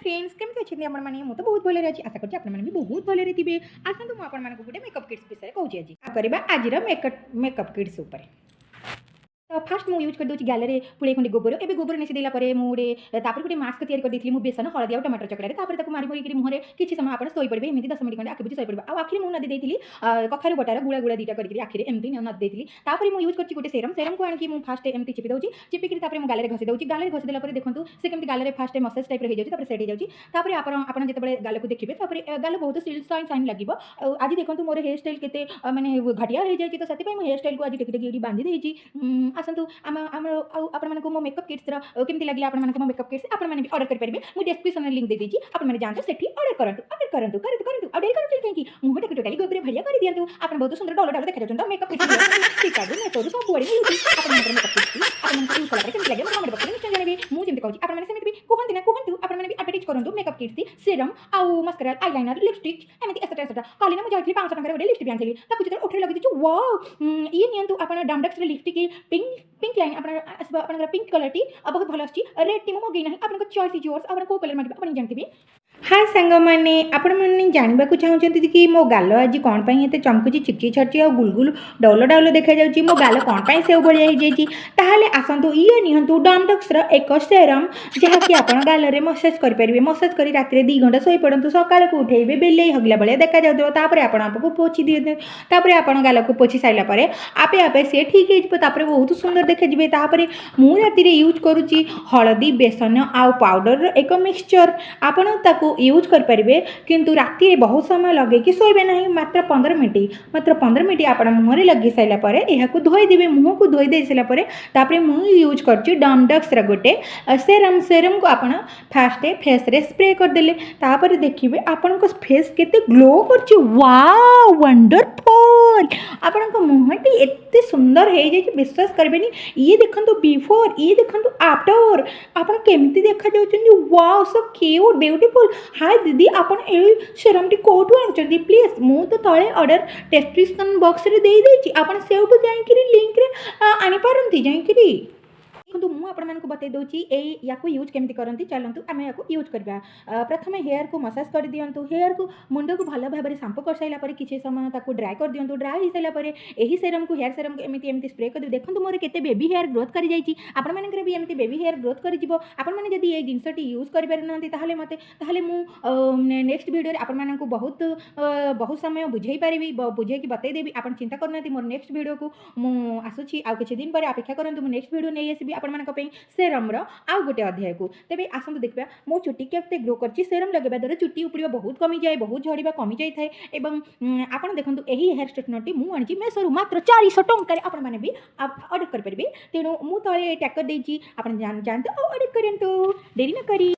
Friends केमती अच्छे आपण मैंने मुझे बहुत भले अच्छी आशा करছি आपने भी बहुत भले थे आसतु मुझे गोटे मेकअप किट्स विषय कहूँ आज करवा आज मेकअप किट्स उपर तो फास्ट मुझे यूज कर दूसरी गैलरी पुड़े खंडी गोबर ए गोबर नेसी देला मुझे गोटे मास्क तैयारी कर देती बेसन हलदी और टमाटर चकड़े मारी मारिक मुहर किसी समय आप शई पड़े एमती 10 मिनट खंडे आखि बुझी शई पड़े आखिरी मुझे नदी देती कखारू बटार गुड़ा गुड़ा दुटा करके आखिरी एमती नदी देती मुझे यूज कर गोटे सेरम को आनी फास्ट एमती चिपी दूसरी चिपिक मुझे गाले घसी दूसरी गाले घसी देला देखो से कमी गाले फास्ट मसाज टाइप हो जाए सेट हो जाए आपड़ जो गाल को देखिए गाल बहुत सिल्क साइन लगे आज देखो मोर हेयर स्टाइल के मैंने घटिया हो जाए तो से हेयर स्टाइल को आज टेक टेक बांधि देती आसतु आपको मो मेकअप किट्स केमती लगे आपको मेकअप किट्स आपने भी ऑर्डर करेंगे मुझे डिस्क्रिप्शन में लिंक दे दीजिए आपने जानते सेठी ऑर्डर करूँ कहीं मुझे टोटाली गोबर भैया कर दिखाँ आप बहुत सुंदर डॉलर डॉलर देखा मेकअप किट्स ठीक है मैं सब बुआड़े मिलूँ मेकअप किट्स आपको यूज कला केमती लगे कमेंट बॉक्स में निश्चय जानवे मुझे कहूँ आपने सेमती भी कहते ना कहतु आपने भी एडवर्टाइज करूँ मेकअप किट्स सेरम आउ मस्कारा आईलाइनर लिपस्टिक एमती एक्सेट्रा एक्सेट्रा काली ना मुझे 500 टଙ୍କା गोटे लिपस्टिक आनी जो उठे लगे वाओ ये नियंतु आप डमडक्स लिपस्टिक पिंक लाइन आप पिंक कलर टी बहुत भल आसी रेड टी मगेना आप चॉइस इज योर्स आप कौ कलर मांगे आप जानते हाय सांग मैंने आपण मैंने जानवा चाहते कि मो गाल आज कौन ये चमकुची चिपची छटची और गुलगुल डौल डौल देखा जाऊँगी मो गाल कौन से भाया हो जाए आसतु ये निहतु डमडक्सर एक सेरम जहाँकि आप गाल में मसाज करेंगे मसाज कर रात 2 घंटा शई पड़ू सकाल को उठेबे बेले हगला भाया देखा जाऊँगी आपको पोछि दिए आप गाल को पोछि सारापर आपे आपे से ठीक है बहुत सुंदर देखा मुझे राति यूज करुच्ची हलदी बेसन आउ पाउडर एक मिक्सचर आपड़ यूज करेंगे किंतु राति रे बहुत समय लगे शोबे ना मात्र 15 मिनट आप मुहर लगे सारापर यह धोईदेवे मुँह को धोई दे सारापर मुझे यूज कर डमडक्स गोटे सेरम को आप फास्ट फेस रे स्प्रे करदे देखिए आपण फेस के ग्लो कर वंडरफुल आपण मुहटी एत सुंदर हो जाए विश्वास करेंगे ये देखो बिफोर ये देखो आफ्टर आप केमती देखा जाऊँ वाओ सो क्यूट ब्यूटीफुल हाय दीदी आप सेरम टी कौटू आनुंट प्लीज मु तो तले ऑर्डर डिस्क्रिप्शन बॉक्स रे दे देछि आपण सेउटू जाई लिंक रे आनी पारंती जाई देखो मुझे बतई दूसरी या यूज केमती करती चलतु आम या यूज करवा प्रथम हेयर को मसाज कर दिंतु हेयर को मुंड को भल भाव में सांपो कर सारापर किसी समय ड्राए कर दिंतु ड्राए हो सारापर यही सेरम को हेयर सेरम को एमती स्प्रे कर देखो मोर केते बेबी हेयर ग्रोथ कर जाइए आपण मानकर भी एमती बेबी हेयर ग्रोथ कर आपण मैंने जब ये जिनसटी यूज करें मत नेक्स्ट वीडियो आपण को बहुत समय बुझे पारि बुझे बतईदेवी आप चिंता करना मोर नेक्स्ट वीडियो को मुझे आसुची किसी दिन पर अपेक्षा करूँ मुझे नेक्स्ट वीडियो नहीं आसबि आपण सेरम आउ गोटे अध्याय को तेज आसतु देखा मो चुटी के ग्रो कर सेरम लगे द्वारा चुटी उपड़ा बहुत कमी जाए बहुत झड़वा कमी जाए आप देखो यही हेयर स्ट्रेटनर मुझे मेसो मात्र 400 टंकार आपने भी ऑर्डर करेंगे तेणु मुझे टैग कर देती आप जानते ऑर्डर करूँ देरी न करी।